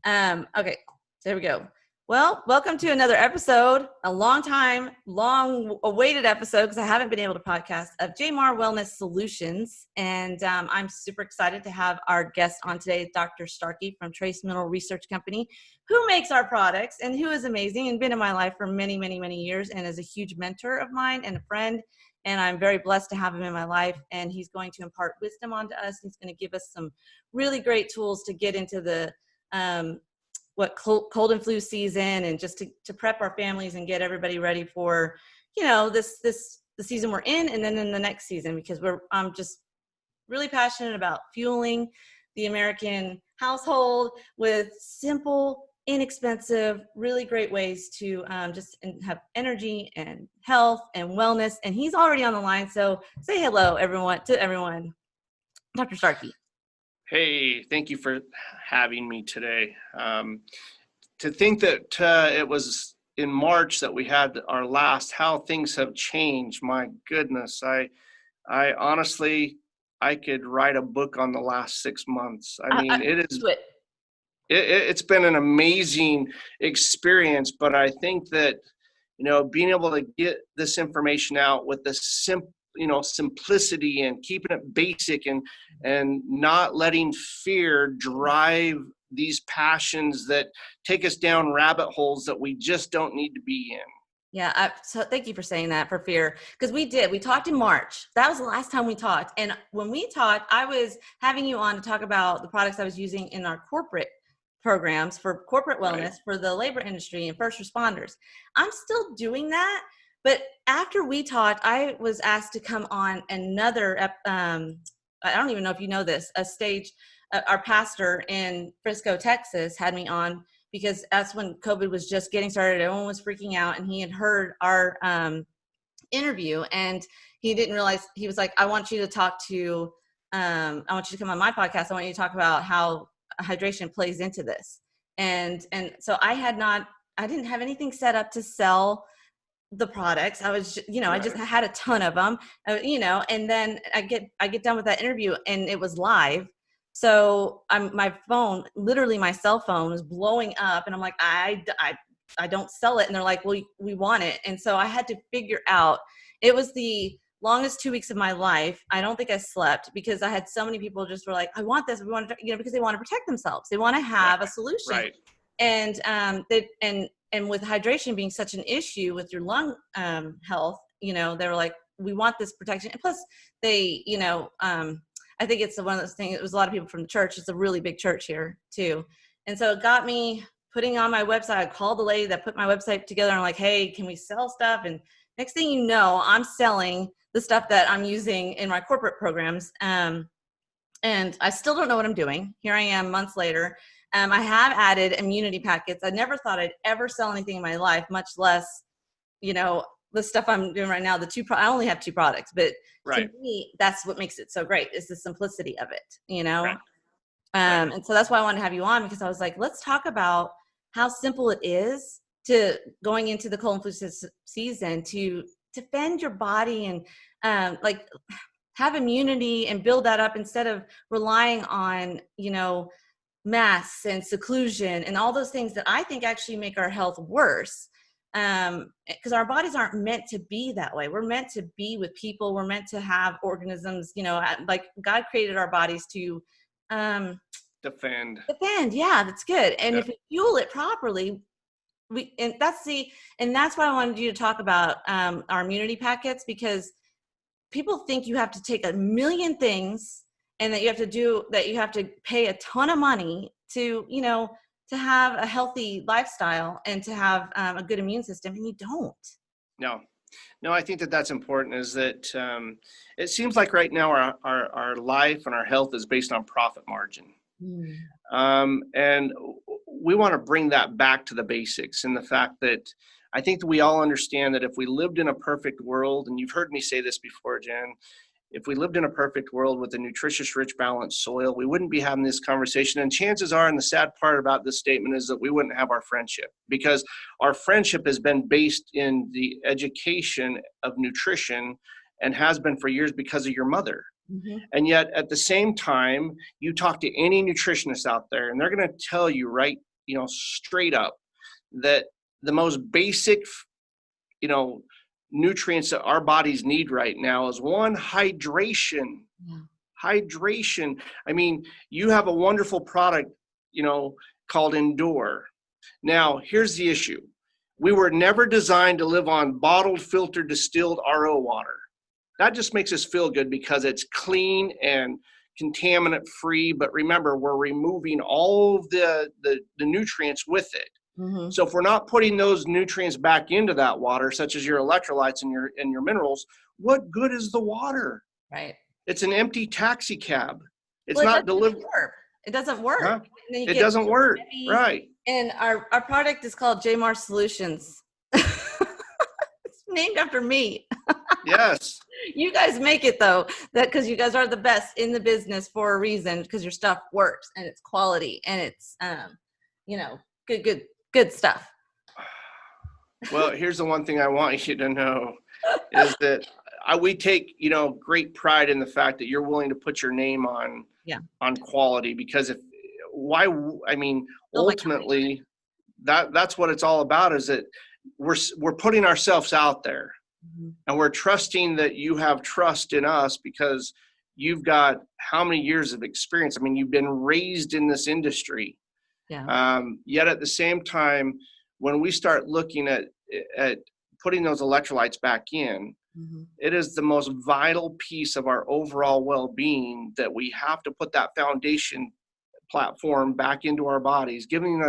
Okay, there we go. Well, welcome to another episode, a long awaited episode, because I haven't been able to podcast, of JMAR Wellness Solutions. And I'm super excited to have our guest on today, Dr. Starkey from Trace Mineral Research Company, who makes our products and who is amazing and been in my life for many, many, many years and is a huge mentor of mine and a friend. And I'm very blessed to have him in my life. And he's going to impart wisdom onto us. He's going to give us some really great tools to get into the cold and flu season, and just to prep our families and get everybody ready for, the season we're in, and then in the next season, because I'm just really passionate about fueling the American household with simple, inexpensive, really great ways to just have energy and health and wellness. And he's already on the line, so say hello, everyone, Dr. Starkey. Hey, thank you for having me today. To think that it was in March that we had our last, how things have changed. My goodness, I honestly, I could write a book on the last 6 months. It's been an amazing experience, but I think that, being able to get this information out with the simplicity and keeping it basic and not letting fear drive these passions that take us down rabbit holes that we just don't need to be in. Yeah. So thank you for saying that, for fear. Because we talked in March. That was the last time we talked. And when we talked, I was having you on to talk about the products I was using in our corporate programs for corporate wellness, right, for the labor industry and first responders. I'm still doing that. But after we talked, I was asked to come on another, I don't even know if you know this, our pastor in Frisco, Texas, had me on because that's when COVID was just getting started. Everyone was freaking out, and he had heard our interview, and he didn't realize, he was like, I want you to come on my podcast. I want you to talk about how hydration plays into this. And so I didn't have anything set up to sell the products. I was, right, I just had a ton of them, and then I get done with that interview and it was live. So my cell phone was blowing up, and I'm like, I don't sell it. And they're like, well, we want it. And so I had to figure out, it was the longest 2 weeks of my life. I don't think I slept, because I had so many people just were like, I want this. We want to, because they want to protect themselves. They want to have a solution. Right. And with hydration being such an issue with your lung health, they were like, we want this protection. And plus they, I think it's one of those things, it was a lot of people from the church. It's a really big church here too. And so it got me putting on my website. I called the lady that put my website together, and I'm like, hey, can we sell stuff? And next thing you know, I'm selling the stuff that I'm using in my corporate programs. And I still don't know what I'm doing. Here I am months later. I have added immunity packets. I never thought I'd ever sell anything in my life, much less, the stuff I'm doing right now. I only have 2 products, but right, to me, that's what makes it so great, is the simplicity of it, Right. And so that's why I wanted to have you on, because I was like, let's talk about how simple it is to going into the cold and flu season to defend your body and have immunity and build that up, instead of relying on, masks and seclusion and all those things that I think actually make our health worse. Because our bodies aren't meant to be that way. We're meant to be with people. We're meant to have organisms, like God created our bodies to defend. Yeah, that's good. And Yeah. if we fuel it properly, that's why I wanted you to talk about our immunity packets, because people think you have to take a million things, and that you have to pay a ton of money to, to have a healthy lifestyle and to have a good immune system, and you don't. No, I think that's important, is that it seems like right now our life and our health is based on profit margin. And we want to bring that back to the basics, and the fact that I think that we all understand that if we lived in a perfect world, and you've heard me say this before, Jen, if we lived in a perfect world with a nutritious, rich, balanced soil, we wouldn't be having this conversation. And chances are, and the sad part about this statement is that we wouldn't have our friendship, because our friendship has been based in the education of nutrition and has been for years because of your mother. Mhm. And yet at the same time, you talk to any nutritionist out there and they're going to tell you straight up that the most basic, you know, nutrients that our bodies need right now is one, hydration. Yeah. Hydration. I mean, you have a wonderful product, called Endure. Now, here's the issue. We were never designed to live on bottled, filtered, distilled RO water. That just makes us feel good because it's clean and contaminant free. But remember, we're removing all of the nutrients with it. Mhm. So if we're not putting those nutrients back into that water, such as your electrolytes and your minerals, what good is the water? Right. It's an empty taxi cab. It's Well, it not doesn't delivered. work. It doesn't work. Huh? And then you It get doesn't work. heavy. Right. And our product is called JMAR Solutions. It's named after me. Yes. You guys make it though, because you guys are the best in the business for a reason, because your stuff works and it's quality and it's good stuff. Well, here's the one thing I want you to know is that we take, great pride in the fact that you're willing to put your name on quality, because ultimately that's what it's all about, is that we're putting ourselves out there. Mm-hmm. And we're trusting that you have trust in us because you've got how many years of experience? I mean, you've been raised in this industry. Yeah. Yet at the same time, when we start looking at putting those electrolytes back in, Mm-hmm. it is the most vital piece of our overall well-being, that we have to put that foundation platform back into our bodies, giving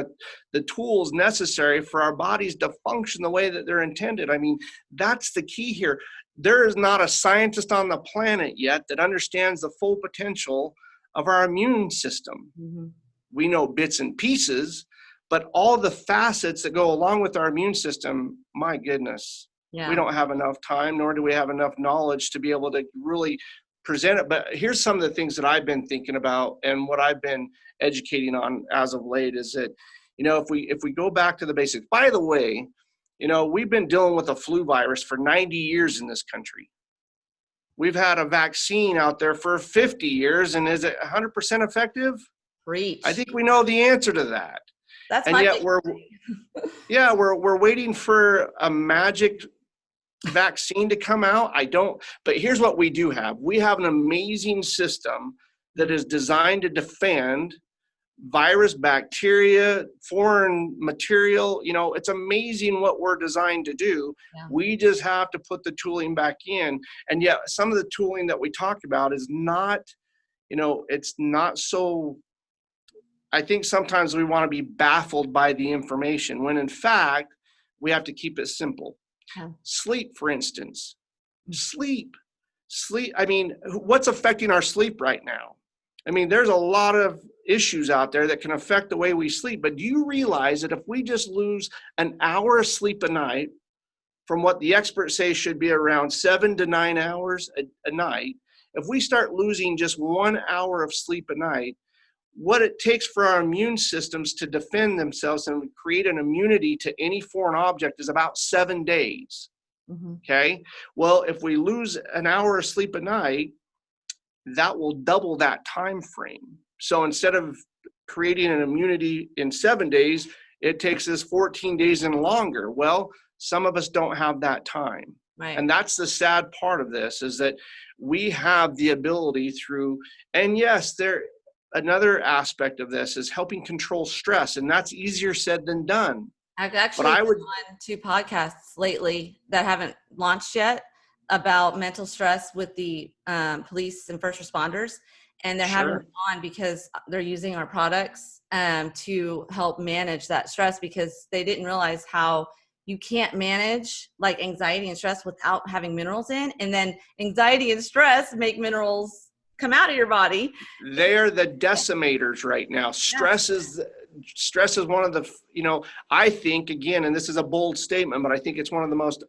the tools necessary for our bodies to function the way that they're intended. I mean, that's the key here. There is not a scientist on the planet yet that understands the full potential of our immune system. Mm-hmm. We know bits and pieces, but all the facets that go along with our immune system, my goodness, we don't have enough time, nor do we have enough knowledge to be able to really present it. But here's some of the things that I've been thinking about and what I've been educating on as of late is that, if we go back to the basics, by the way, we've been dealing with a flu virus for 90 years in this country. We've had a vaccine out there for 50 years, and is it 100% effective? Preach. I think we know the answer to that. That's and yet we're waiting for a magic vaccine to come out. But here's what we do have. We have an amazing system that is designed to defend virus, bacteria, foreign material. It's amazing what we're designed to do. Yeah. We just have to put the tooling back in. And yet some of the tooling that we talk about is not, it's not so. I think sometimes we want to be baffled by the information, when in fact, we have to keep it simple. Yeah. Sleep, for instance. Sleep. I mean, what's affecting our sleep right now? I mean, there's a lot of issues out there that can affect the way we sleep. But do you realize that if we just lose an hour of sleep a night, from what the experts say should be around 7 to 9 hours a night, if we start losing just 1 hour of sleep a night, what it takes for our immune systems to defend themselves and create an immunity to any foreign object is about 7 days. Mm-hmm. Okay. Well, if we lose an hour of sleep a night, that will double that time frame. So instead of creating an immunity in 7 days, it takes us 14 days and longer. Well, some of us don't have that time. Right. And that's the sad part of this, is that we have the ability through, and yes, another aspect of this is helping control stress, and that's easier said than done. I've actually been on 2 podcasts lately that haven't launched yet about mental stress with the police and first responders, and they're having them on because they're using our products to help manage that stress, because they didn't realize how you can't manage like anxiety and stress without having minerals in, and then anxiety and stress make minerals come out of your body. They are the decimators right now. Stress is one of the, I think, again, and this is a bold statement, but I think it's one of the most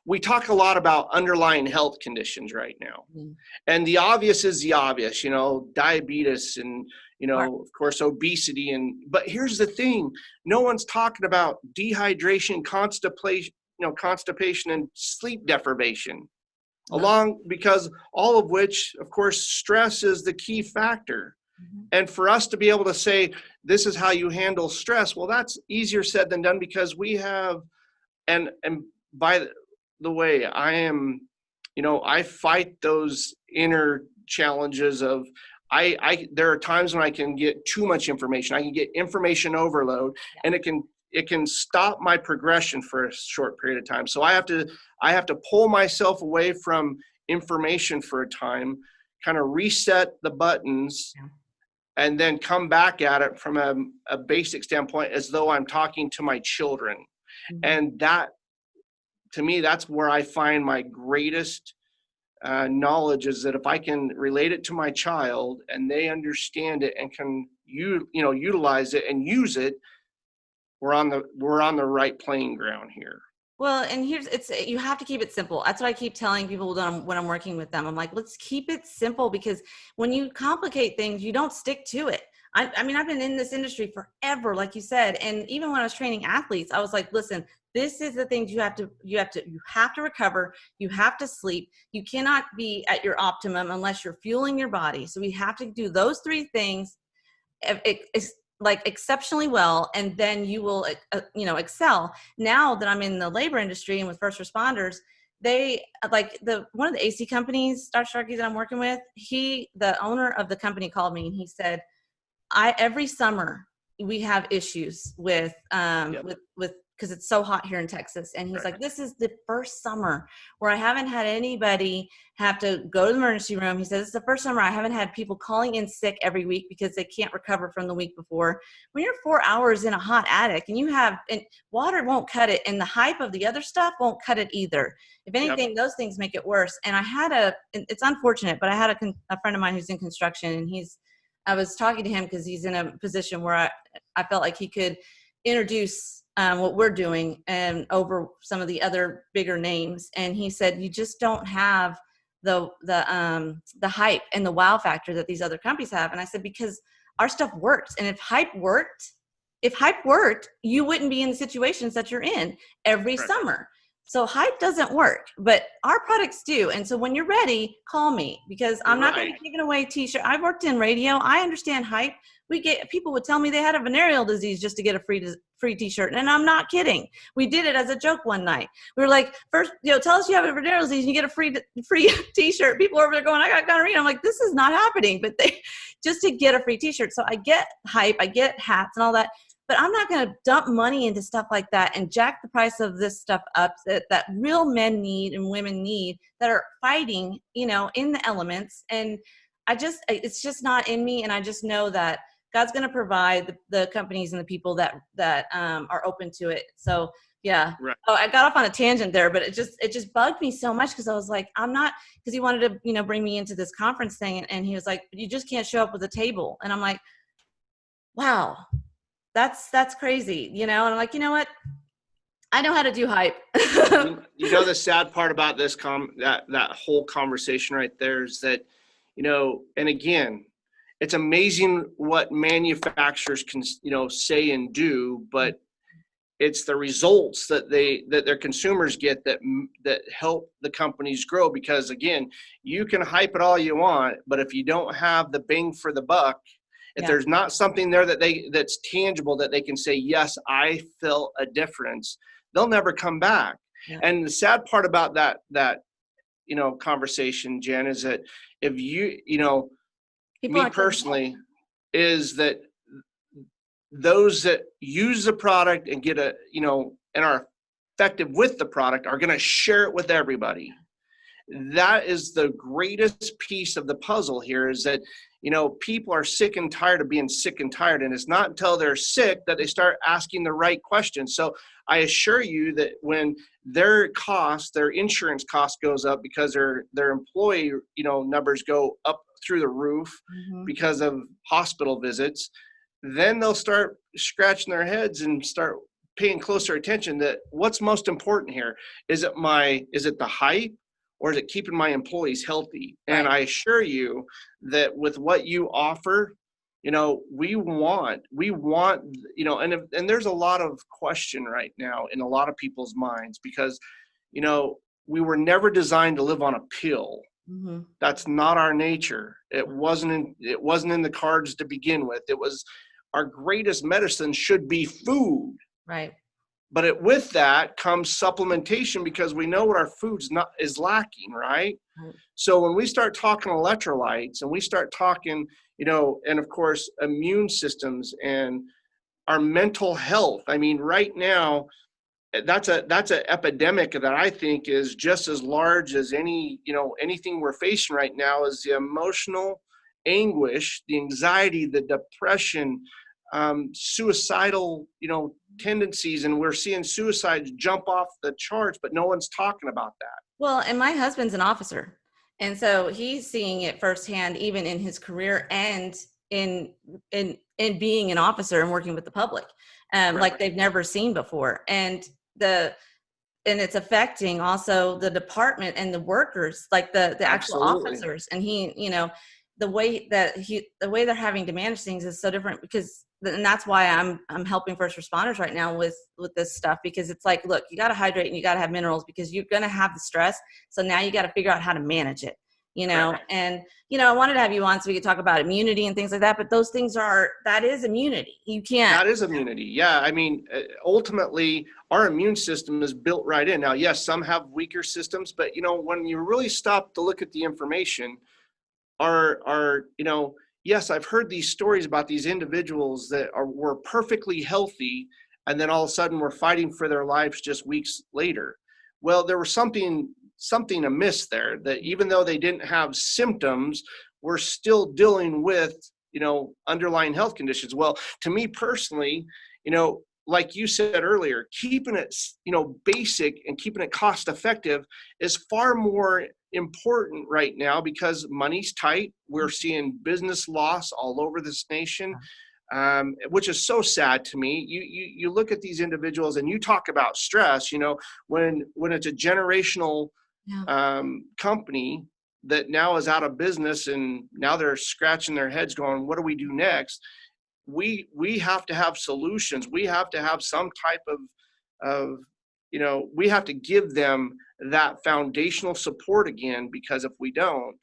we talk a lot about underlying health conditions right now. Mm-hmm. And the obvious is the obvious, diabetes and, of course, obesity. But here's the thing. No one's talking about dehydration, constipation and sleep deprivation. because all of which, of course, stress is the key factor. Mm-hmm. And for us to be able to say, this is how you handle stress, well, that's easier said than done, because we have, and by the way, I am, I fight those inner challenges of, there are times when I can get too much information. I can get information overload, and it can stop my progression for a short period of time. So I have to pull myself away from information for a time, kind of reset the buttons, and then come back at it from a basic standpoint, as though I'm talking to my children. Mm-hmm. And that, to me, that's where I find my greatest knowledge, is that if I can relate it to my child and they understand it and can utilize it and use it, we're on the right playing ground here. Well, and you have to keep it simple. That's what I keep telling people when I'm working with them. I'm like, let's keep it simple, because when you complicate things, you don't stick to it. I mean, I've been in this industry forever, like you said. And even when I was training athletes, I was like, listen, this is the things you have to recover. You have to sleep. You cannot be at your optimum unless you're fueling your body. So we have to do those three things like exceptionally well, and then you will excel. Now that I'm in the labor industry and with first responders, they like one of the AC companies, Starkey, that I'm working with, the owner of the company called me and he said, every summer we have issues with because it's so hot here in Texas. And he's like, this is the first summer where I haven't had anybody have to go to the emergency room. He says, it's the first summer I haven't had people calling in sick every week because they can't recover from the week before. When you're 4 hours in a hot attic and water won't cut it, and the hype of the other stuff won't cut it either. If anything, those things make it worse. And it's unfortunate, but I had a friend of mine who's in construction, and I was talking to him because he's in a position where I felt like he could introduce what we're doing and over some of the other bigger names. And he said, you just don't have the hype and the wow factor that these other companies have. And I said, because our stuff works. And if hype worked, you wouldn't be in the situations that you're in every summer. So hype doesn't work, but our products do. And so when you're ready, call me, because I'm not going to be giving away t-shirt. I've worked in radio. I understand hype. People would tell me they had a venereal disease just to get a free t-shirt. And I'm not kidding. We did it as a joke one night. We were like, first, tell us you have a venereal disease and you get a free t-shirt. People are over there going, I got gonorrhea. I'm like, this is not happening, but just to get a free t-shirt. So I get hype, I get hats and all that. But I'm not going to dump money into stuff like that and jack the price of this stuff up that real men need and women need, that are fighting, in the elements. And it's just not in me. And I just know that God's going to provide the companies and the people that are open to it. So yeah. Right. Oh, I got off on a tangent there, but it just bugged me so much, because I was like, because he wanted to, bring me into this conference thing. And he was like, you just can't show up with a table. And I'm like, wow. That's crazy, and I'm like, you know what? I know how to do hype. The sad part about this that whole conversation right there is that, and again, it's amazing what manufacturers can, say and do, but it's the results that their consumers get that help the companies grow. Because again, you can hype it all you want, but if you don't have the bang for the buck, if there's not something there that's tangible that they can say, yes, I felt a difference, they'll never come back. Yeah. And the sad part about that conversation, Jen, is that if me personally, is that those that use the product and get and are effective with the product are going to share it with everybody. That is the greatest piece of the puzzle here, is that people are sick and tired of being sick and tired, and it's not until they're sick that they start asking the right questions. So I assure you that when their insurance cost goes up because their employee numbers go up through the roof because of hospital visits, then they'll start scratching their heads and start paying closer attention that what's most important here. Is it the hype, or is it keeping my employees healthy? Right. And I assure you that with what you offer, we want, and there's a lot of question right now in a lot of people's minds, because, we were never designed to live on a pill. Mm-hmm. That's not our nature. It wasn't in the cards to begin with. It was our greatest medicine should be food. Right. But with that comes supplementation, because we know what our food's not is lacking, right? Right. So when we start talking electrolytes and we start talking, and of course immune systems and our mental health. I mean, right now, that's an epidemic that I think is just as large as anything we're facing right now, is the emotional anguish, the anxiety, the depression, suicidal, tendencies, and we're seeing suicides jump off the charts, but no one's talking about that. Well, and my husband's an officer, and so he's seeing it firsthand, even in his career and in being an officer and working with the public, Right. like they've never seen before, and it's affecting also the department and the workers, like the actual Absolutely. officers. And the way they're having to manage things is so different, and that's why I'm helping first responders right now with this stuff, because it's like, look, you got to hydrate and you got to have minerals, because you're going to have the stress. So now you got to figure out how to manage it, Right. and, I wanted to have you on so we could talk about immunity and things like that, but those things that is immunity. You can't. That is immunity. Yeah. I mean, ultimately our immune system is built right in. Now, yes, some have weaker systems, but when you really stop to look at the information, yes, I've heard these stories about these individuals that were perfectly healthy, and then all of a sudden were fighting for their lives just weeks later. Well, there was something amiss there, that even though they didn't have symptoms, were still dealing with, underlying health conditions. Well, to me personally, like you said earlier, keeping it, basic and keeping it cost effective is far more important right now, because money's tight. We're seeing business loss all over this nation, which is so sad to me. You look at these individuals and you talk about stress, when it's a generational company that now is out of business, and now they're scratching their heads going, what do we do next? We have to have solutions. We have to have some type of we have to give them that foundational support again, because if we don't,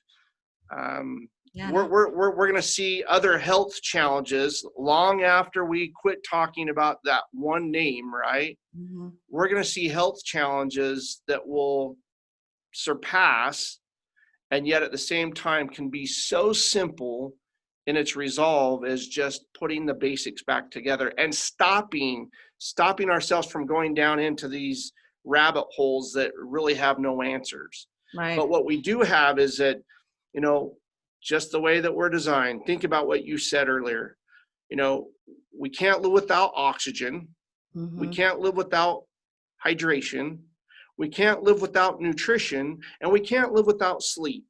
we're going to see other health challenges long after we quit talking about that one name, right? Mm-hmm. We're going to see health challenges that will surpass, and yet at the same time can be so simple in its resolve as just putting the basics back together and stopping ourselves from going down into these rabbit holes that really have no answers. Right. But what we do have is that, just the way that we're designed. Think about what you said earlier. We can't live without oxygen. Mm-hmm. We can't live without hydration. We can't live without nutrition, and we can't live without sleep.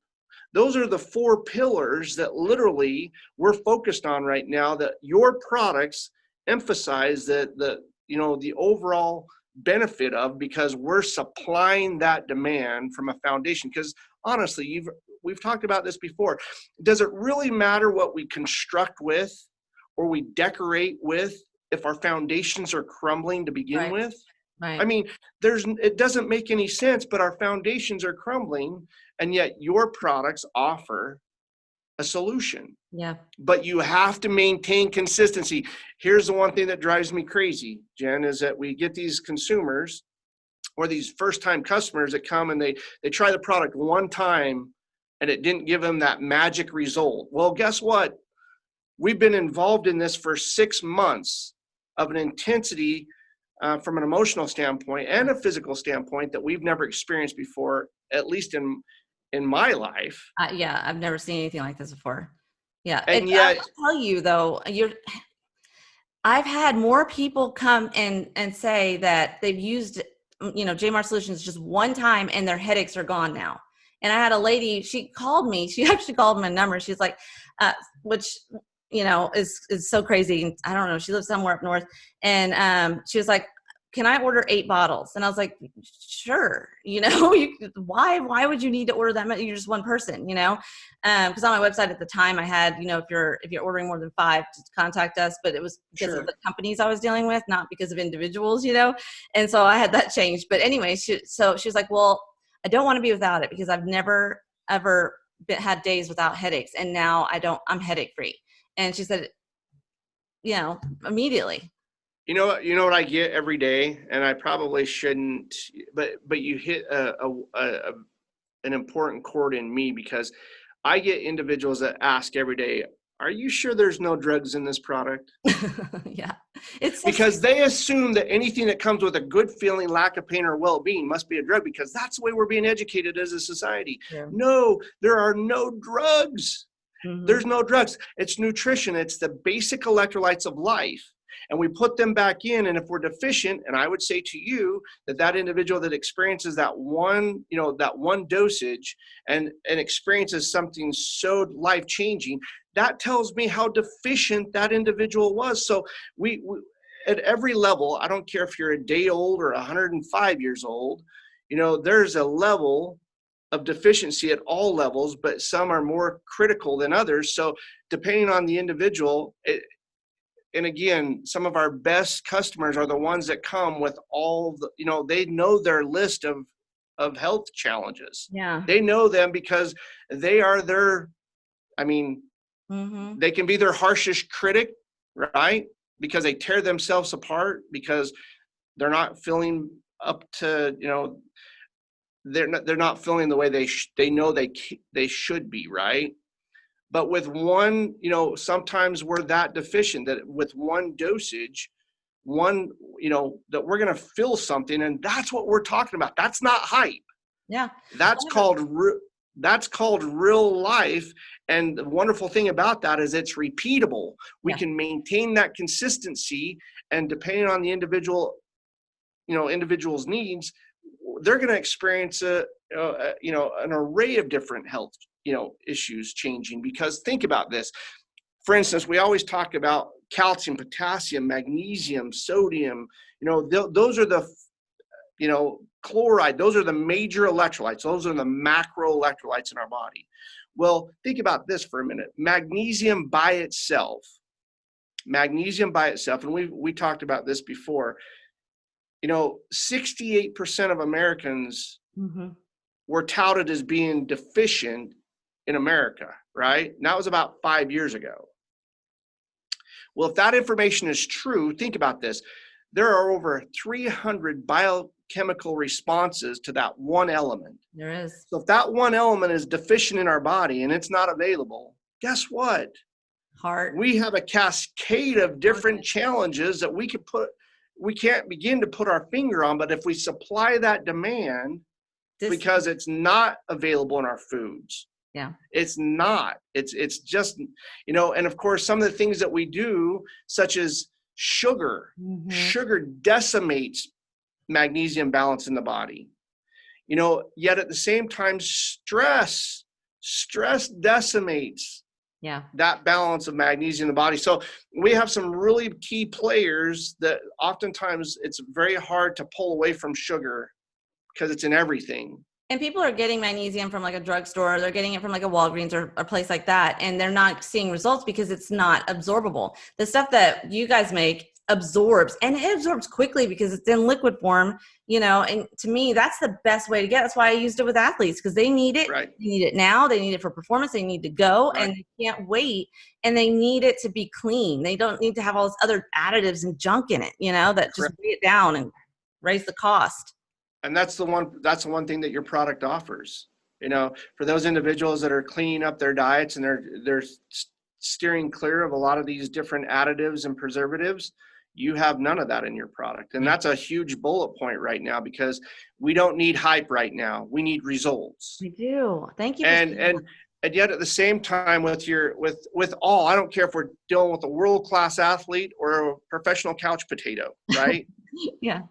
Those are the 4 pillars that literally we're focused on right now, that your products emphasize the overall benefit of, because we're supplying that demand from a foundation. Because honestly, we've talked about this before. Does it really matter what we construct with or we decorate with if our foundations are crumbling to begin with? Right. I mean, it doesn't make any sense, but our foundations are crumbling, and yet your products offer a solution. Yeah. But you have to maintain consistency. Here's the one thing that drives me crazy, Jen, is that we get these consumers or these first-time customers that come and they try the product one time and it didn't give them that magic result. Well, guess what? We've been involved in this for 6 months of an intensity from an emotional standpoint and a physical standpoint that we've never experienced before, at least in my life. Yeah, I've never seen anything like this before. Yeah. And yet, I'll tell you though, I've had more people come and say that they've used, JMR Solutions just one time and their headaches are gone now. And I had a lady, she actually called my number. She's like, which, is so crazy. I don't know. She lives somewhere up north. And she was like, can I order 8 bottles? And I was like, sure. Why would you need to order that many? You're just one person, because on my website at the time I had, if you're ordering more than 5, just contact us. But it was because of the companies I was dealing with, not because of individuals, And so I had that changed. But anyway, she was like, well, I don't want to be without it because I've never ever had days without headaches, and now I'm headache free. And she said, immediately. You know what I get every day, and I probably shouldn't, but you hit an important chord in me, because I get individuals that ask every day, "Are you sure there's no drugs in this product?" Yeah, it's so Because they assume that anything that comes with a good feeling, lack of pain, or well-being must be a drug, because that's the way we're being educated as a society. true. No, there are no drugs. Mm-hmm. There's no drugs. It's nutrition. It's the basic electrolytes of life. And we put them back in. And if we're deficient, and I would say to you that individual that experiences that one dosage and experiences something so life-changing, that tells me how deficient that individual was. So we at every level, I don't care if you're a day old or 105 years old, there's a level of deficiency at all levels, but some are more critical than others. So depending on the individual, and again, some of our best customers are the ones that come with all the, they know their list of health challenges. Yeah. They know them because they are Mm-hmm. they can be their harshest critic, right? Because they tear themselves apart because they're not feeling up to, they're not feeling the way they know they should be, right? But with one, sometimes we're that deficient that with one dosage, that we're going to feel something, and that's what we're talking about. That's not hype. Yeah. That's called real life. And the wonderful thing about that is it's repeatable. We can maintain that consistency, and depending on the individual's needs, they're going to experience an array of different health issues changing. Because think about this. For instance, we always talk about calcium, potassium, magnesium, sodium. Those are the chloride. Those are the major electrolytes. Those are the macro electrolytes in our body. Well, think about this for a minute. Magnesium by itself, and we talked about this before. 68% of Americans Mm-hmm. were touted as being deficient in America, right? And that was about 5 years ago. Well, if that information is true, think about this. There are over 300 biochemical responses to that one element. There is. So if that one element is deficient in our body and it's not available, guess what? Heart. We have a cascade of different challenges that we can't begin to put our finger on, but if we supply that demand, because it's not available in our foods. Yeah. It's not. It's just, and of course, some of the things that we do, such as sugar, Mm-hmm. Sugar decimates magnesium balance in the body. Yet at the same time, stress decimates that balance of magnesium in the body. So we have some really key players that oftentimes it's very hard to pull away from sugar because it's in everything. And people are getting magnesium from like a drugstore, they're getting it from like a Walgreens or a place like that, and they're not seeing results because it's not absorbable. The stuff that you guys make absorbs, and it absorbs quickly because it's in liquid form, and to me, that's the best way to get it. That's why I used it with athletes, because they need it. Right. They need it now. They need it for performance. They need to go, right. And they can't wait, and they need it to be clean. They don't need to have all this other additives and junk in it, that just weigh it down and raise the cost. And that's the one thing that your product offers. For those individuals that are cleaning up their diets and they're steering clear of a lot of these different additives and preservatives, you have none of that in your product. And that's a huge bullet point right now, because we don't need hype right now. We need results. We do. Thank you. And yet at the same time, with all, I don't care if we're dealing with a world-class athlete or a professional couch potato, right? Yeah.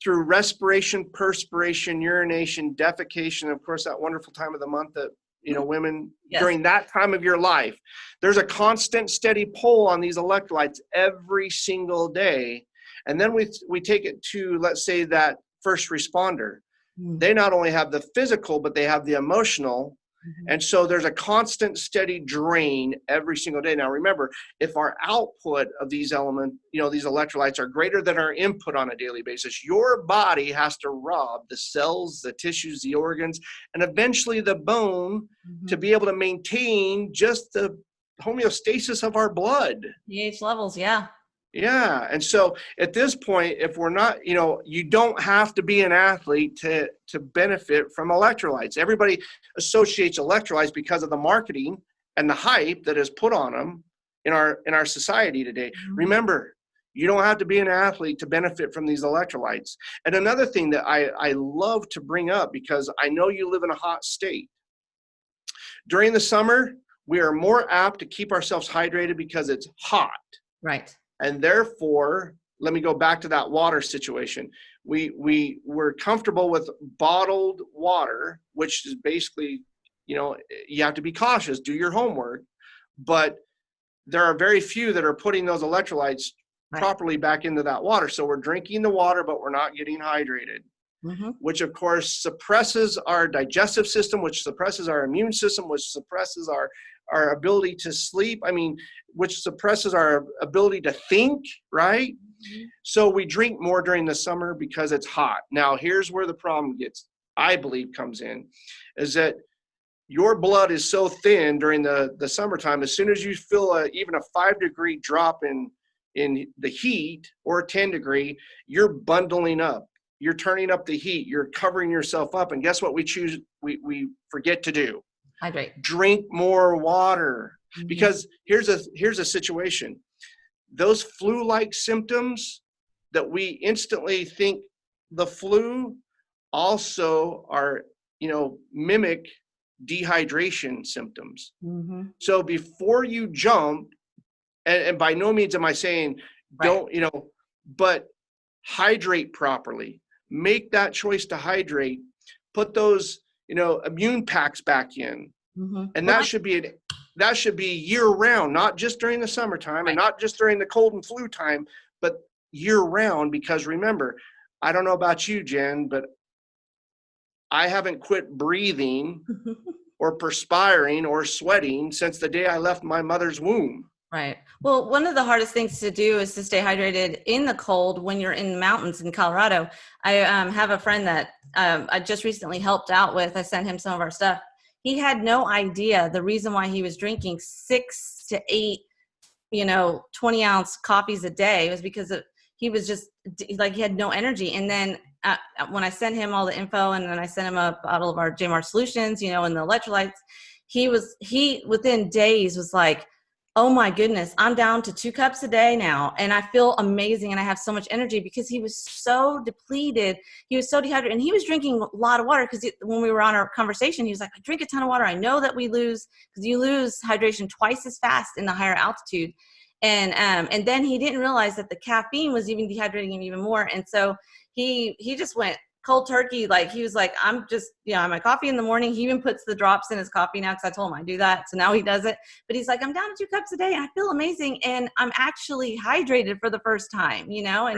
Through respiration, perspiration, urination, defecation, of course, that wonderful time of the month that, women, yes, during that time of your life, there's a constant, steady pull on these electrolytes every single day. And then we take it to, let's say, that first responder. They not only have the physical, but they have the emotional. Mhm. And so there's a constant steady drain every single day. Now remember, if our output of these elements, these electrolytes are greater than our input on a daily basis, your body has to rob the cells, the tissues, the organs, and eventually the bone to Mhm. be able to maintain just the homeostasis of our blood. pH levels, yeah. Yeah. And so at this point, if we're not, you don't have to be an athlete to benefit from electrolytes. Everybody associates electrolytes because of the marketing and the hype that is put on them in our society today. Mhm. Remember, you don't have to be an athlete to benefit from these electrolytes. And another thing that I love to bring up, because I know you live in a hot state. During the summer, we are more apt to keep ourselves hydrated because it's hot. Right. And therefore, let me go back to that water situation. We're comfortable with bottled water, which is basically, you have to be cautious, do your homework, but there are very few that are putting those electrolytes Right. properly back into that water. So we're drinking the water, but we're not getting hydrated, Mhm. which of course suppresses our digestive system, which suppresses our immune system, which suppresses our ability to sleep. Which suppresses our ability to think, right? Mhm. So we drink more during the summer because it's hot. Now, here's where the problem I believe, comes in, is that your blood is so thin during the summertime. As soon as you feel even a 5-degree drop in the heat, or a 10-degree, you're bundling up. You're turning up the heat. You're covering yourself up. And guess what we forget to do? Hydrate. Drink more water. Mhm. Because here's a situation. Those flu-like symptoms that we instantly think the flu also are, mimic dehydration symptoms. Mhm. So before you jump, and by no means am I saying Right. don't, but hydrate properly. Make that choice to hydrate. Put those, immune packs back in. Mhm. And Well, that should be year round, not just during the summertime and right. not just during the cold and flu time, but year round. Because remember, I don't know about you, Jen, but I haven't quit breathing or perspiring or sweating since the day I left my mother's womb. Right. Well, one of the hardest things to do is to stay hydrated in the cold when you're in the mountains in Colorado. I have a friend that I just recently helped out with. I sent him some of our stuff. He had no idea the reason why he was drinking 6 to 8, 20-ounce coffees a day was because he was just like, he had no energy. And then when I sent him all the info, and then I sent him a bottle of our JMR solutions, and the electrolytes, he within days was like, oh my goodness, I'm down to 2 cups a day now. And I feel amazing. And I have so much energy, because he was so depleted. He was so dehydrated, and he was drinking a lot of water. Because when we were on our conversation, he was like, I drink a ton of water. I know that because you lose hydration twice as fast in the higher altitude. And then he didn't realize that the caffeine was even dehydrating him even more. And so he just went cold turkey. Like, he was like, I'm just, my coffee in the morning. He even puts the drops in his coffee now, because I told him I do that. So now he does it. But he's like, I'm down to 2 cups a day and I feel amazing. And I'm actually hydrated for the first time, And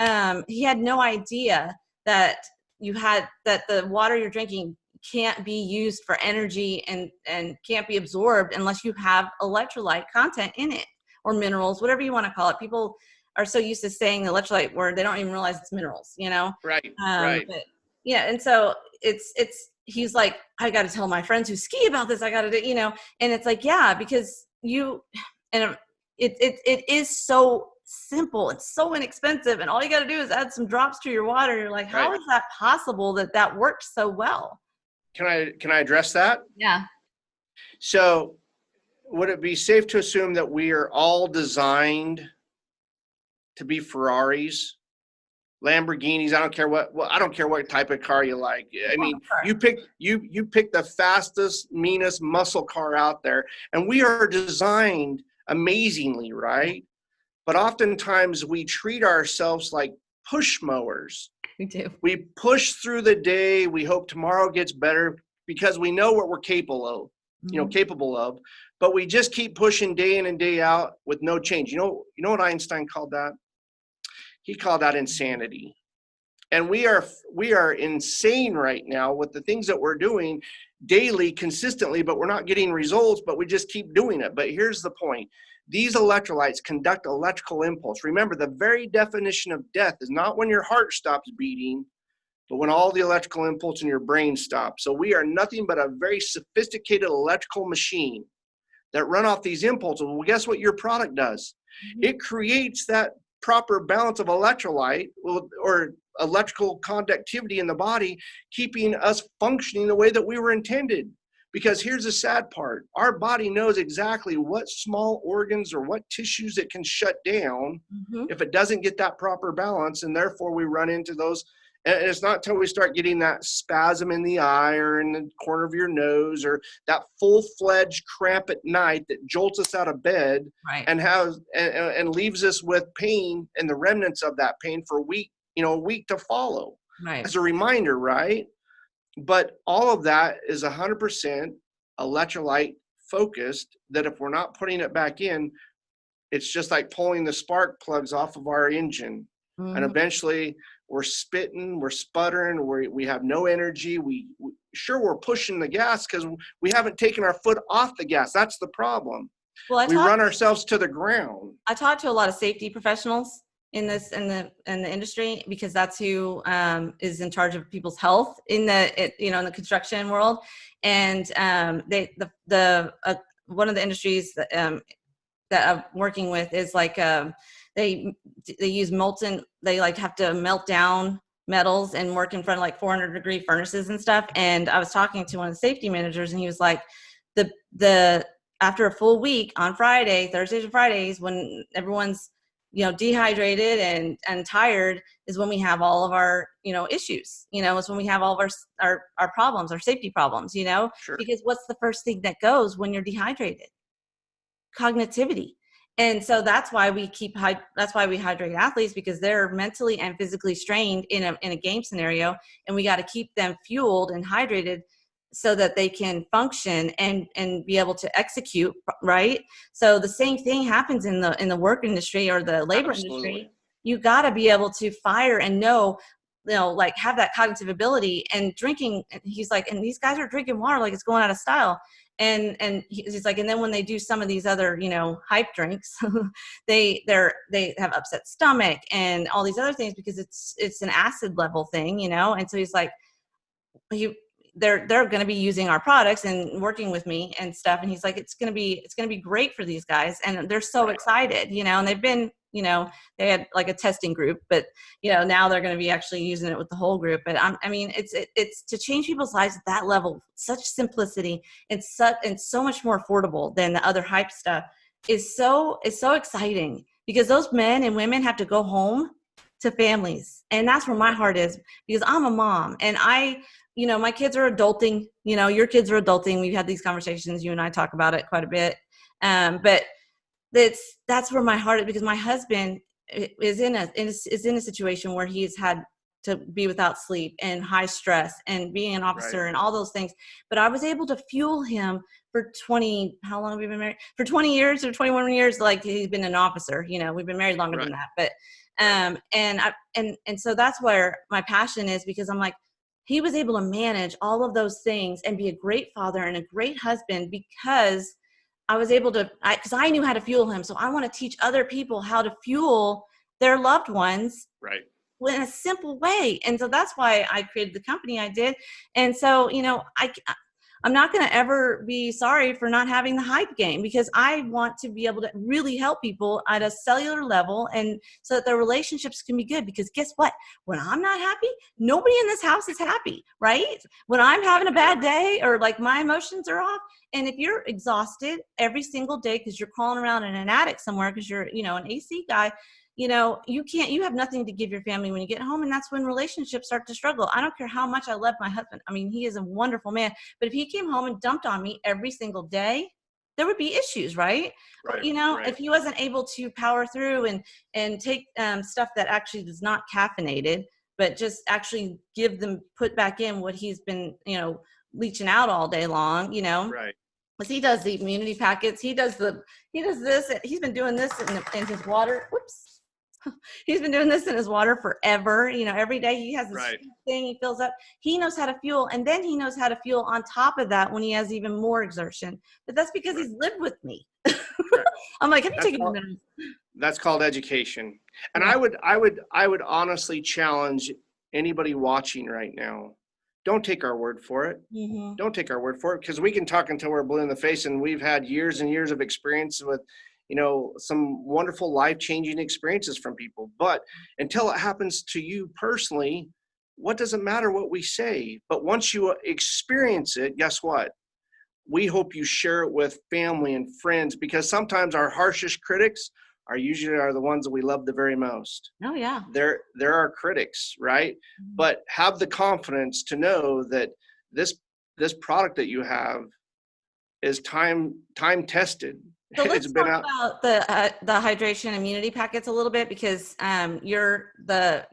Right. he had no idea that that the water you're drinking can't be used for energy and can't be absorbed unless you have electrolyte content in it, or minerals, whatever you want to call it. People are so used to saying the electrolyte word, they don't even realize it's minerals, Right. Right. But yeah. And so he's like, I got to tell my friends who ski about this. I got to do, and it's like, yeah, because it is so simple. It's so inexpensive. And all you got to do is add some drops to your water. You're like, how Right. is that possible that works so well? Can I address that? Yeah. So would it be safe to assume that we are all designed to be Ferraris, Lamborghinis? I don't care what type of car you like. I mean, Sure. you pick the fastest, meanest muscle car out there, and we are designed amazingly, right? But oftentimes we treat ourselves like push mowers. We do. We push through the day. We hope tomorrow gets better because we know what we're capable of, but we just keep pushing day in and day out with no change. You know what Einstein called that? He called that insanity. And we are insane right now with the things that we're doing daily, consistently, but we're not getting results, but we just keep doing it. But here's the point. These electrolytes conduct electrical impulse. Remember, the very definition of death is not when your heart stops beating, but when all the electrical impulse in your brain stops. So we are nothing but a very sophisticated electrical machine that run off these impulses. Well, guess what your product does? It creates that proper balance of electrolyte or electrical conductivity in the body, keeping us functioning the way that we were intended. Because here's the sad part. Our body knows exactly what small organs or what tissues it can shut down if it doesn't get that proper balance. And therefore we run into those. And it's not until we start getting that spasm in the eye or in the corner of your nose or that full-fledged cramp at night that jolts us out of bed and leaves us with pain and the remnants of that pain for a week to follow. As a reminder, right? But all of that is 100% electrolyte focused, that if we're not putting it back in, it's just like pulling the spark plugs off of our engine. And eventually we're spitting, we're sputtering, we have no energy. We're pushing the gas because we haven't taken our foot off the gas. That's the problem. Well, we run ourselves to the ground. I talk to a lot of safety professionals in the industry, because that's who is in charge of people's health in the construction world. And one of the industries that I'm working with is like they use molten. They like have to melt down metals and work in front of like 400-degree furnaces and stuff. And I was talking to one of the safety managers, and he was like, the after a full week on Thursdays and Fridays, when everyone's dehydrated and tired, is when we have all of our issues. It's when we have all of our problems, our safety problems. Sure. Because what's the first thing that goes when you're dehydrated? Cognitivity. And so that's why we hydrate athletes, because they're mentally and physically strained in a game scenario, and we got to keep them fueled and hydrated so that they can function and be able to execute, right? So the same thing happens in the work industry or the labor industry. You got to be able to fire and know, like have that cognitive ability. And drinking, he's like, and these guys are drinking water like it's going out of style. And he's like, and then when they do some of these other, hype drinks, they have upset stomach and all these other things, because it's an acid level thing, And so he's like, they're going to be using our products and working with me and stuff. And he's like, it's going to be great for these guys. And they're so excited, and they've been, they had like a testing group, but now they're going to be actually using it with the whole group. But it's to change people's lives at that level, such simplicity and so much more affordable than the other hype stuff is so exciting, because those men and women have to go home to families. And that's where my heart is, because I'm a mom and my kids are adulting, your kids are adulting. We've had these conversations. You and I talk about it quite a bit. But that's where my heart is, because my husband is in a situation where he's had to be without sleep and high stress and being an officer and all those things. But I was able to fuel him for how long have we been married? For 20 years or 21 years, like he's been an officer, we've been married longer than that. But, and so that's where my passion is, because I'm like, he was able to manage all of those things and be a great father and a great husband, because I was able to, because I knew how to fuel him. So I want to teach other people how to fuel their loved ones in a simple way. And so that's why I created the company I did. And so, I'm not going to ever be sorry for not having the hype game, because I want to be able to really help people at a cellular level, and so that their relationships can be good. Because guess what? When I'm not happy, nobody in this house is happy, right? When I'm having a bad day or like my emotions are off, and if you're exhausted every single day because you're crawling around in an attic somewhere because you're, an AC guy, you have nothing to give your family when you get home. And that's when relationships start to struggle. I don't care how much I love my husband. I mean, he is a wonderful man, but if he came home and dumped on me every single day, there would be issues, right? But, if he wasn't able to power through and take stuff that actually is not caffeinated, but just actually put back in what he's been, leaching out all day long, Because he does the immunity packets. He does this. He's been doing this in his water. Whoops. He's been doing this in his water forever. You know, every day he has this Right. thing, he fills up. He knows how to fuel, and then he knows how to fuel on top of that when he has even more exertion. But that's because Right. he's lived with me. Right. I'm like, have you That's taken your called, minerals? that's called education. And Yeah. I would honestly challenge anybody watching right now. Don't take our word for it. Mm-hmm. Don't take our word for it, because we can talk until we're blue in the face, and we've had years and years of experience with, some wonderful life-changing experiences from people. But until it happens to you personally, what does it matter what we say? But once you experience it, guess what? We hope you share it with family and friends, because sometimes our harshest critics are the ones that we love the very most. Oh yeah. They're our critics, right? Mm-hmm. But have the confidence to know that this product that you have is time tested. So It's let's been talk out. about the hydration immunity packets a little bit, because you're the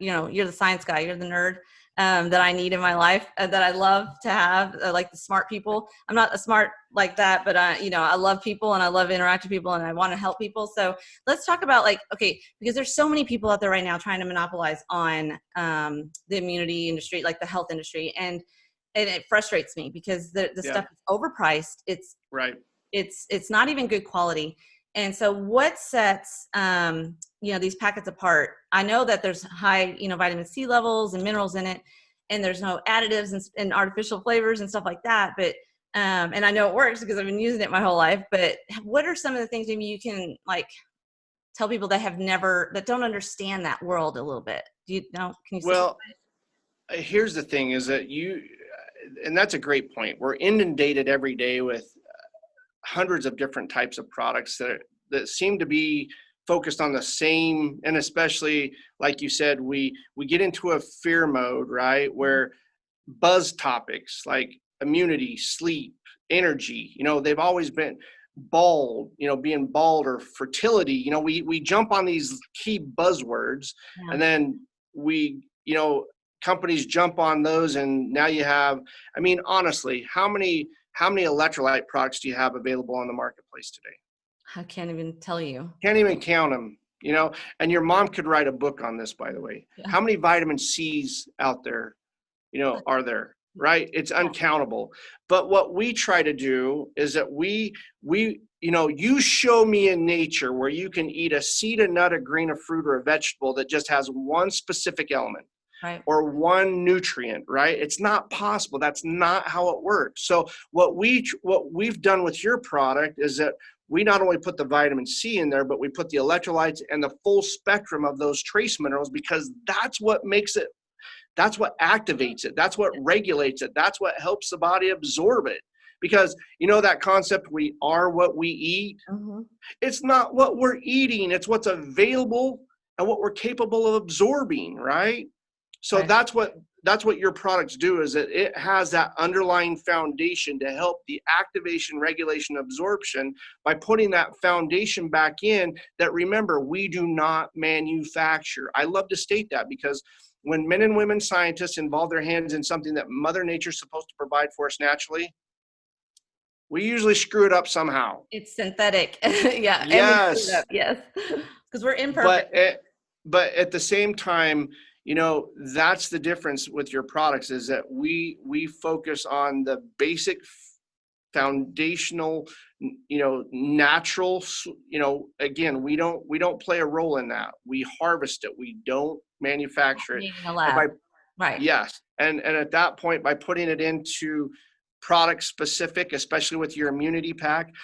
science guy, you're the nerd that I need in my life, that I love to have, like the smart people. I'm not a smart like that, but I love people and I love interacting with people and I want to help people. So let's talk about, like, okay, because there's so many people out there right now trying to monopolize on the immunity industry, like the health industry, and it frustrates me because the Yeah, stuff is overpriced. right. It's not even good quality. And so what sets these packets apart? I know that there's high vitamin C levels and minerals in it, and there's no additives and artificial flavors and stuff like that, but and I know it works because I've been using it my whole life. But what are some of the things maybe you can, like, tell people that don't understand that world a little bit? Do you know, can you see? Well, here's the thing is that and that's a great point. We're inundated every day with hundreds of different types of products that seem to be focused on the same. And especially, like you said, we get into a fear mode, right, where buzz topics like immunity, sleep, energy, they've always been bald, being bald, or fertility. We jump on these key buzzwords, Yeah. and then companies jump on those, and now you have, honestly, how many electrolyte products do you have available on the marketplace today? I can't even tell you. Can't even count them, and your mom could write a book on this, by the way. Yeah. How many vitamin C's out there, are there, right? It's uncountable. But what we try to do is that you show me in nature where you can eat a seed, a nut, a grain of fruit, or a vegetable that just has one specific element. Right. Or one nutrient, right? It's not possible. That's not how it works. So what we've done with your product is that we not only put the vitamin C in there, but we put the electrolytes and the full spectrum of those trace minerals, because that's what makes it, that's what activates it, that's what regulates it, that's what helps the body absorb it. Because that concept, we are what we eat. Mm-hmm. It's not what we're eating, it's what's available and what we're capable of absorbing, right? So right. that's what your products do, is that it has that underlying foundation to help the activation, regulation, absorption, by putting that foundation back in that, remember, we do not manufacture. I love to state that, because when men and women scientists involve their hands in something that Mother Nature's supposed to provide for us naturally, we usually screw it up somehow. It's synthetic. Yeah. Yes. And yes. Because we're imperfect. But at the same time, that's the difference with your products, is that we focus on the basic foundational, natural, again, we don't play a role in that. We harvest it. We don't manufacture it. In a lab. Right. Yes. And at that point, by putting it into product specific, especially with your immunity pack,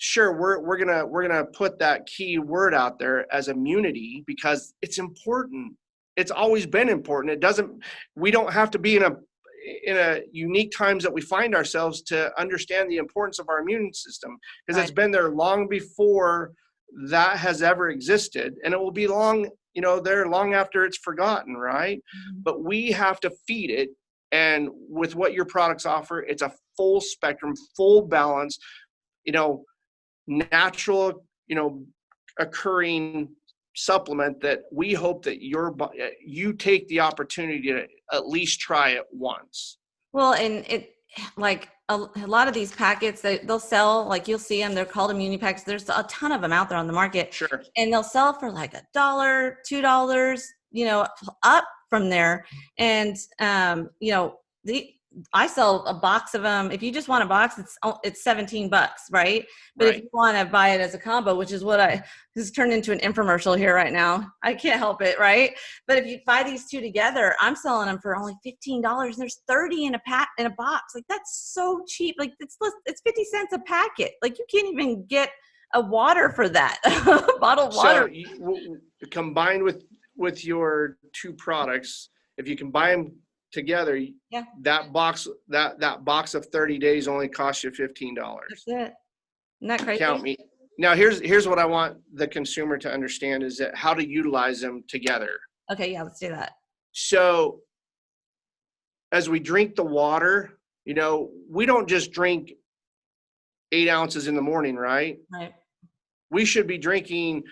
sure, we're gonna put that key word out there as immunity, because it's important. It's always been important. We don't have to be in a unique times that we find ourselves to understand the importance of our immune system, because right. It's been there long before that has ever existed, and it will be long, there long after it's forgotten, right? Mm-hmm. But we have to feed it. And with what your products offer, it's a full spectrum, full balance, natural, occurring supplement that we hope that you take the opportunity to at least try it once. Well, and it, like, a lot of these packets, they'll sell, like you'll see them, they're called immunity packs. There's a ton of them out there on the market, Sure. and they'll sell for like $1, $2, up from there. And, I sell a box of them. If you just want a box, it's $17, right? But if Right. you want to buy it as a combo, which is what this has turned into an infomercial here right now. I can't help it, right? But if you buy these two together, I'm selling them for only $15, and there's 30 in a box. Like, that's so cheap. Like, it's 50 cents a packet. Like, you can't even get a water for that. Bottled water. So combined with your two products, if you can buy them together, Yeah. that box of 30 days only costs you $15. That's it. Isn't that crazy? Count me. Now here's what I want the consumer to understand is that how to utilize them together. Okay, yeah, let's do that. So as we drink the water, we don't just drink 8 ounces in the morning, right? Right. We should be drinking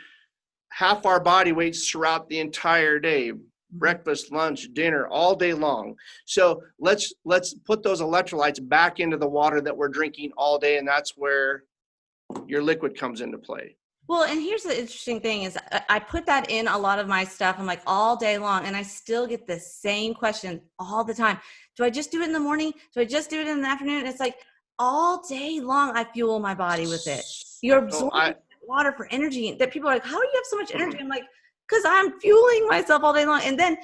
half our body weights throughout the entire day. Breakfast, lunch, dinner, all day long. So let's put those electrolytes back into the water that we're drinking all day, and that's where your liquid comes into play. Well, and here's the interesting thing is I put that in a lot of my stuff. I'm like all day long, and I still get the same question all the time. Do I just do it in the morning? Do I just do it in the afternoon? It's like all day long I fuel my body with it. You're absorbing water for energy. That people are like, how do you have so much energy? I'm like, because I'm fueling myself all day long. And then,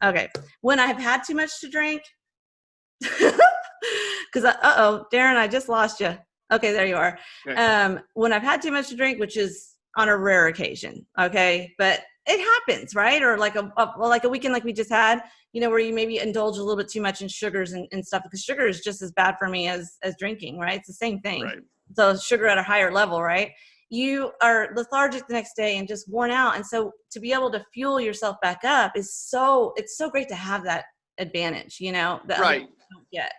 okay, when I've had too much to drink, because Darren, I just lost you. Okay, there you are. Okay. When I've had too much to drink, which is on a rare occasion, okay, but it happens, right? Or like a weekend like we just had, where you maybe indulge a little bit too much in sugars and stuff, because sugar is just as bad for me as drinking, right? It's the same thing. Right. So sugar at a higher level, right? You are lethargic the next day and just worn out. And so to be able to fuel yourself back up it's so great to have that advantage, that right. others don't get.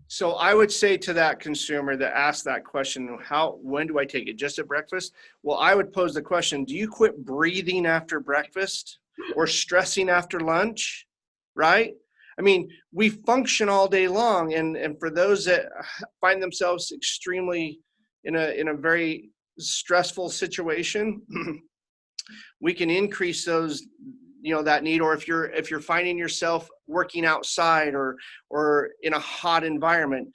So I would say to that consumer that asked that question, when do I take it? Just at breakfast? Well, I would pose the question, do you quit breathing after breakfast or stressing after lunch? Right? I mean, we function all day long. And for those that find themselves extremely in a very stressful situation, we can increase those, that need. Or if you're finding yourself working outside or in a hot environment,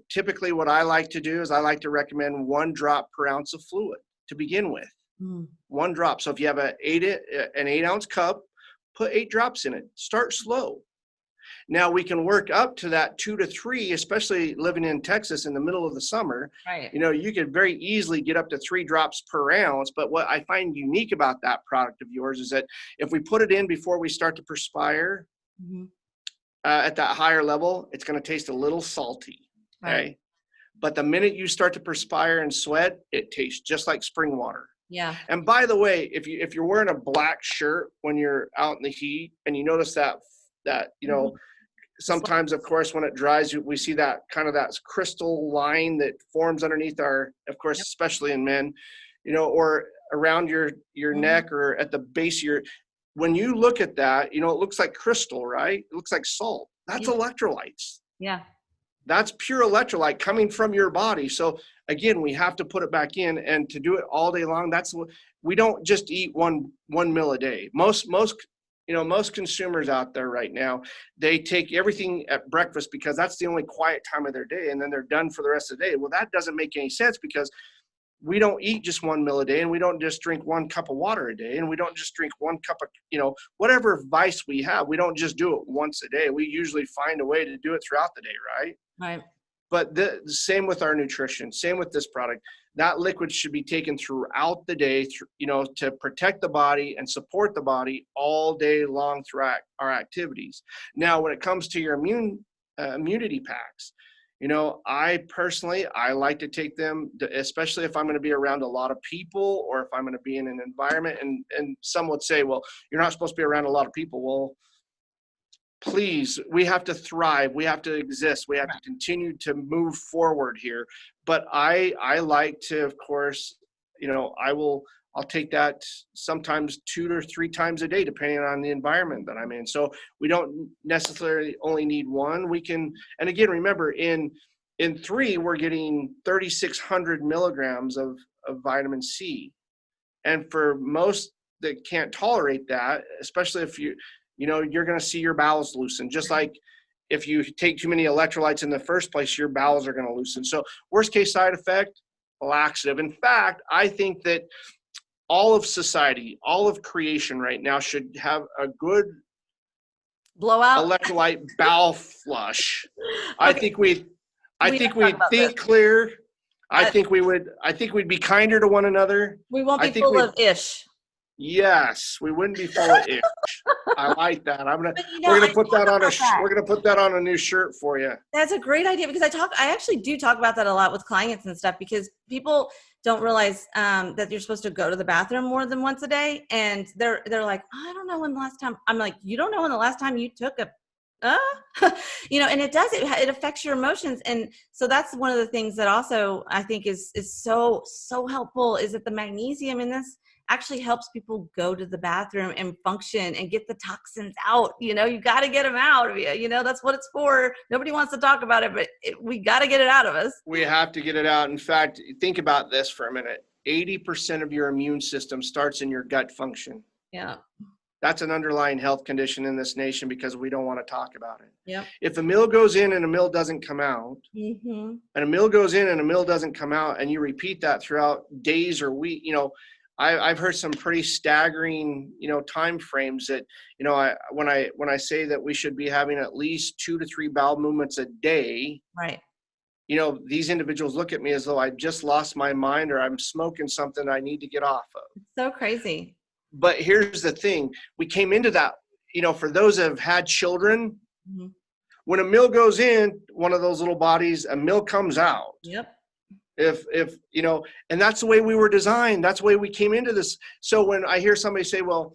typically what I like to do is I like to recommend 1 drop per ounce of fluid to begin with. 1 drop. So if you have an 8 ounce cup, put 8 drops in it. Start slow. Now we can work up to that 2 to 3, especially living in Texas in the middle of the summer. Right. You could very easily get up to 3 drops per ounce. But what I find unique about that product of yours is that if we put it in before we start to perspire, at that higher level, it's going to taste a little salty. Okay. Right. But the minute you start to perspire and sweat, it tastes just like spring water. Yeah. And by the way, if you're wearing a black shirt when you're out in the heat and you notice that sometimes, of course, when it dries, we see that kind of that crystal line that forms underneath of course, especially in men, or around your neck or at the base of when you look at that, it looks like crystal, right? It looks like salt. That's electrolytes. Yeah. That's pure electrolyte coming from your body. So again, we have to put it back in, and to do it all day long, we don't just eat one meal a day. Most consumers out there right now, they take everything at breakfast because that's the only quiet time of their day, and then they're done for the rest of the day. Well, that doesn't make any sense, because we don't eat just 1 meal a day, and we don't just drink 1 cup of water a day, and we don't just drink 1 cup of, whatever vice we have, we don't just do it once a day. We usually find a way to do it throughout the day, right? Right. But the same with our nutrition, same with this product. That liquid should be taken throughout the day, to protect the body and support the body all day long throughout our activities. Now, when it comes to your immunity packs, I personally like to take them, especially if I'm going to be around a lot of people, or if I'm going to be in an environment. And some would say, well, you're not supposed to be around a lot of people. Well, please, we have to thrive. We have to exist. We have to continue to move forward here. But I like to, of course, I'll take that sometimes 2 or 3 times a day, depending on the environment that I'm in. So we don't necessarily only need 1. We can, and again, remember, in In 3, we're getting 3,600 milligrams of vitamin C. And for most that can't tolerate that, especially if you're going to see your bowels loosen, just like if you take too many electrolytes in the first place, your bowels are going to loosen. So worst case side effect, laxative. In fact, I think that all of society, all of creation right now should have a good Blowout. electrolyte bowel flush. I Okay, think we'd we have to talk about think clear. I this. think we'd be kinder to one another. We won't I be think full of ish. Yes, we wouldn't be full of ish. I like that. But We're I gonna put talk that on about that. we're gonna put that on a new shirt for you. That's a great idea because I actually do talk about that a lot with clients and stuff because people don't realize that you're supposed to go to the bathroom more than once a day, and they're like, I don't know when the last time. I'm like, you don't know when the last time you took a and it affects your emotions. And so that's one of the things that also I think is so helpful, is that the magnesium in this actually helps people go to the bathroom and function and get the toxins out. You got to get them out of you. That's what it's for. Nobody wants to talk about it, but we got to get it out of us. We have to get it out. In fact, think about this for a minute. 80% of your immune system starts in your gut function. Yeah. That's an underlying health condition in this nation because we don't want to talk about it. Yep. If a meal goes in and a meal doesn't come out, Mm-hmm. and a meal goes in and a meal doesn't come out, and you repeat that throughout days or weeks, I've heard some pretty staggering, time frames that, when I say that we should be having at least 2 to 3 bowel movements a day, Right. These individuals look at me as though I just lost my mind or I'm smoking something I need to get off of. So crazy. But here's the thing. We came into that, for those that have had children, Mm-hmm. when a meal goes in one of those little bodies, a meal comes out. Yep. If and that's the way we were designed. That's the way we came into this. So when I hear somebody say, well,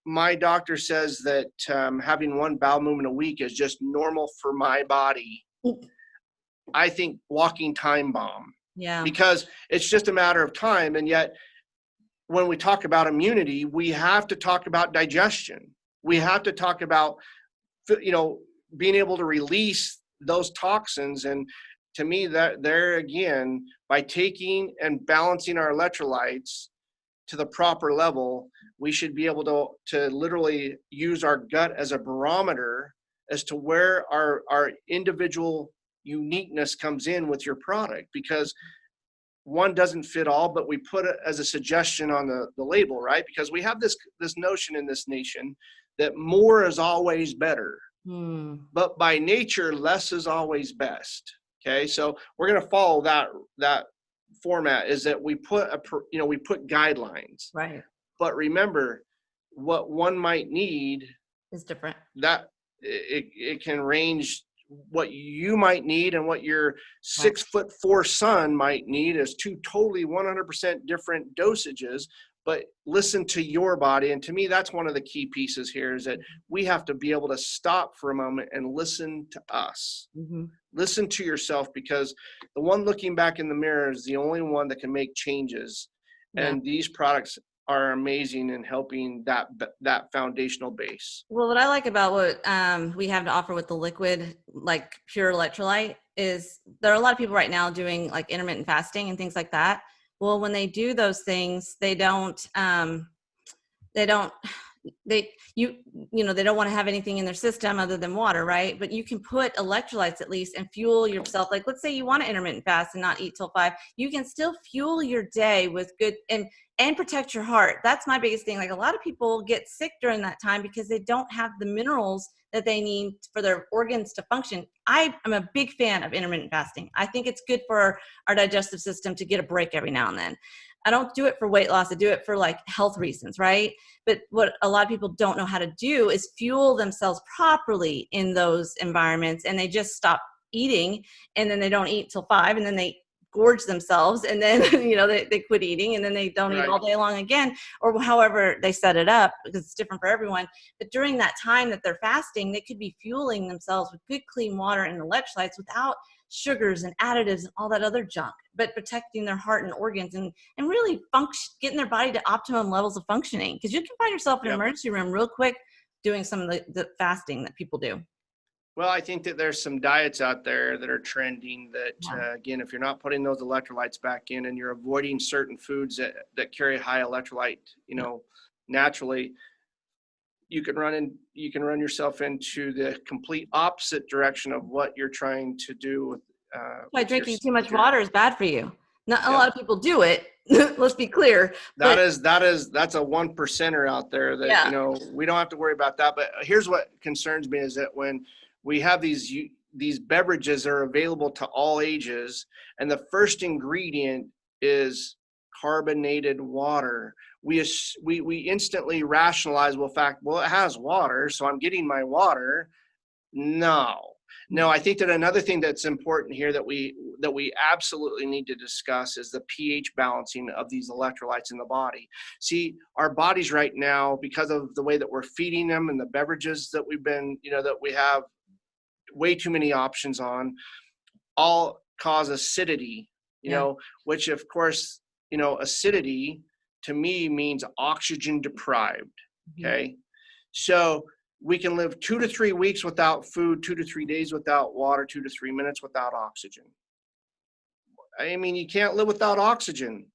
my doctor says that having 1 bowel movement a week is just normal for my body, I think walking time bomb. Yeah. Because it's just a matter of time. And yet when we talk about immunity, we have to talk about digestion. We have to talk about, being able to release those toxins. And to me, that there again, by taking and balancing our electrolytes to the proper level, we should be able to literally use our gut as a barometer as to where our individual uniqueness comes in with your product, because one doesn't fit all, but we put it as a suggestion on the label, right? Because we have this notion in this nation that more is always better, but by nature, less is always best. Okay, so we're going to follow that format, is that we put we put guidelines, Right. but remember, what one might need Is different. That it can range. What you might need and what your 6'4" son might need is 2 totally 100% different dosages. But listen to your body. And to me, that's one of the key pieces here, is that we have to be able to stop for a moment and listen to us. Mm-hmm. Listen to yourself, because the one looking back in the mirror is the only one that can make changes. Yeah. And these products are amazing in helping that foundational base. Well, what I like about what we have to offer with the liquid, like pure electrolyte, is there are a lot of people right now doing like intermittent fasting and things like that. Well, when they do those things, they don't want to have anything in their system other than water, right? But you can put electrolytes at least and fuel yourself. Like, let's say you want to intermittent fast and not eat till 5, you can still fuel your day with good and protect your heart. That's my biggest thing. Like, a lot of people get sick during that time because they don't have the minerals that they need for their organs to function. I am a big fan of intermittent fasting. I think it's good for our digestive system to get a break every now and then. I don't do it for weight loss. I do it for like health reasons, right? But what a lot of people don't know how to do is fuel themselves properly in those environments, and they just stop eating, and then they don't eat till 5, and then they gorge themselves, and then they quit eating, and then they don't eat all day long again, or however they set it up, because it's different for everyone. But during that time that they're fasting, they could be fueling themselves with good clean water and electrolytes without sugars and additives and all that other junk, but protecting their heart and organs and really getting their body to optimum levels of functioning. Because you can find yourself in an emergency room real quick doing some of the fasting that people do. Well, I think that there's some diets out there that are trending that, Yeah. again, if you're not putting those electrolytes back in and you're avoiding certain foods that carry high electrolyte, Yeah. naturally, you can run yourself into the complete opposite direction of what you're trying to do Why with your, drinking too with much your, water is bad for you. Not a yep. lot of people do it. Let's be clear. But That's a 1%er out there that, yeah, we don't have to worry about that. But here's what concerns me is that when we have these beverages are available to all ages, and the first ingredient is carbonated water, we instantly rationalize, well, it has water, so I'm getting my water. No, I think that another thing that's important here that we absolutely need to discuss is the pH balancing of these electrolytes in the body. See, our bodies right now, because of the way that we're feeding them and the beverages that that we have way too many options on, all cause acidity, yeah. which of course, acidity to me means oxygen deprived. Mhm. Okay. So we can live 2 to 3 weeks without food, 2 to 3 days without water, 2 to 3 minutes without oxygen. I mean, you can't live without oxygen.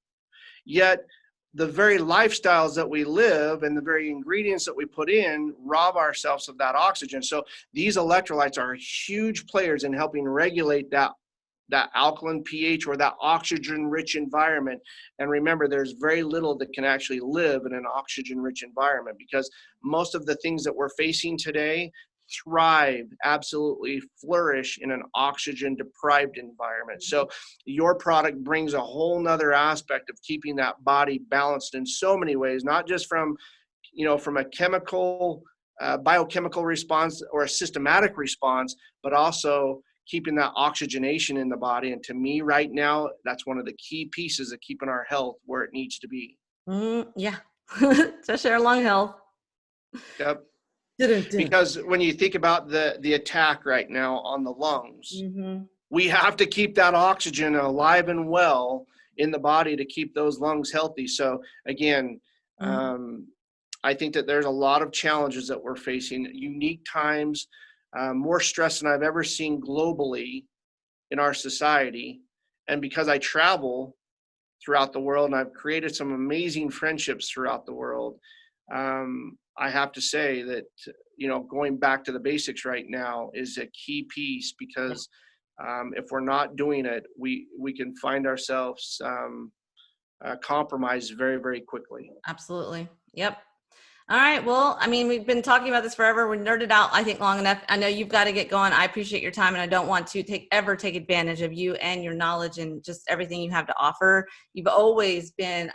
Yet the very lifestyles that we live and the very ingredients that we put in rob ourselves of that oxygen. So these electrolytes are huge players in helping regulate that alkaline pH or that oxygen rich environment. And remember, there's very little that can actually live in an oxygen rich environment, because most of the things that we're facing today thrive, absolutely flourish in an oxygen deprived environment. So your product brings a whole nother aspect of keeping that body balanced in so many ways, not just from a chemical biochemical response or a systematic response, but also keeping that oxygenation in the body. And to me right now, that's one of the key pieces of keeping our health where it needs to be. Yeah. To share lung health. Yep. Dun-dun-dun. Because when you think about the attack right now on the lungs, Mhm. we have to keep that oxygen alive and well in the body to keep those lungs healthy. So again, Mhm. I think that there's a lot of challenges that we're facing, unique times, more stress than I've ever seen globally in our society. And because I travel throughout the world and I've created some amazing friendships throughout the world, I have to say that, going back to the basics right now is a key piece, Yeah, because if we're not doing it, we can find ourselves compromised very, very quickly. absolutely. Yep. All right. Well, I mean, we've been talking about this forever. We're nerded out, I think, long enough. I know you've got to get going. I appreciate your time, and I don't want to ever take advantage of you and your knowledge and just everything you have to offer. You've always been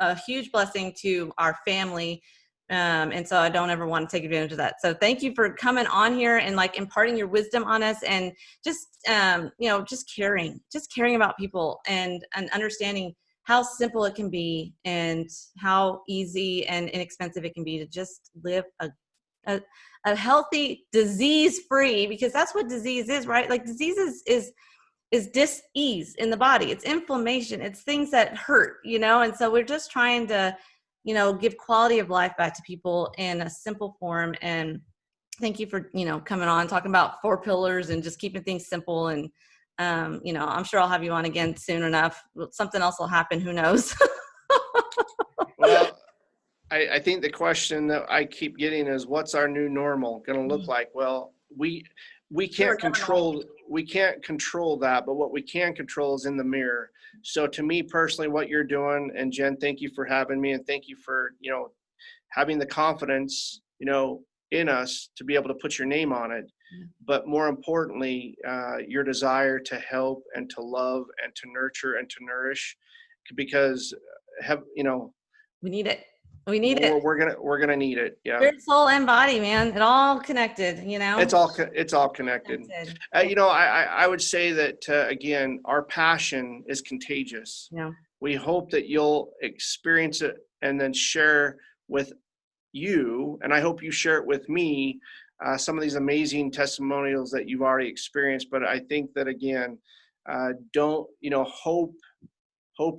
a huge blessing to our family. And so I don't ever want to take advantage of that. So thank you for coming on here and like imparting your wisdom on us, and just, just caring about people and understanding how simple it can be and how easy and inexpensive it can be to just live a, a healthy, disease-free, because that's what disease is, right? Like disease is dis-ease in the body. It's inflammation. It's things that hurt, and so we're just trying to, give quality of life back to people in a simple form. And thank you for, coming on, talking about 4 pillars and just keeping things simple. And, I'm sure I'll have you on again soon enough. Something else will happen. Who knows? Well, I think the question that I keep getting is, what's our new normal going to look like? Well, we Sure, can't never normal. control that, but what we can control is in the mirror. So to me personally, what you're doing, and Jen, thank you for having me, and thank you for having the confidence in us to be able to put your name on it. But more importantly, your desire to help and to love and to nurture and to nourish, because have We need it. We need it. we're gonna need it. Yeah, Spirit, soul, and body, man. It all connected, it's all connected. Connected. I would say that again, our passion is contagious. Yeah. We hope that you'll experience it and then share with you, and I hope you share it with me, some of these amazing testimonials that you've already experienced. But I think that again, don't hope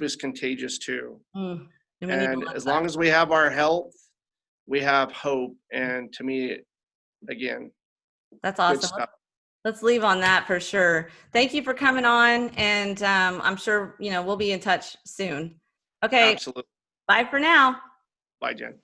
is contagious too. Mm. And we need to And live as that. long as we have our health, we have hope. And to me, again, That's Good awesome. stuff. Let's leave on that for sure. Thank you for coming on, and I'm sure we'll be in touch soon. Okay, Absolutely. bye for now. Bye, Jen.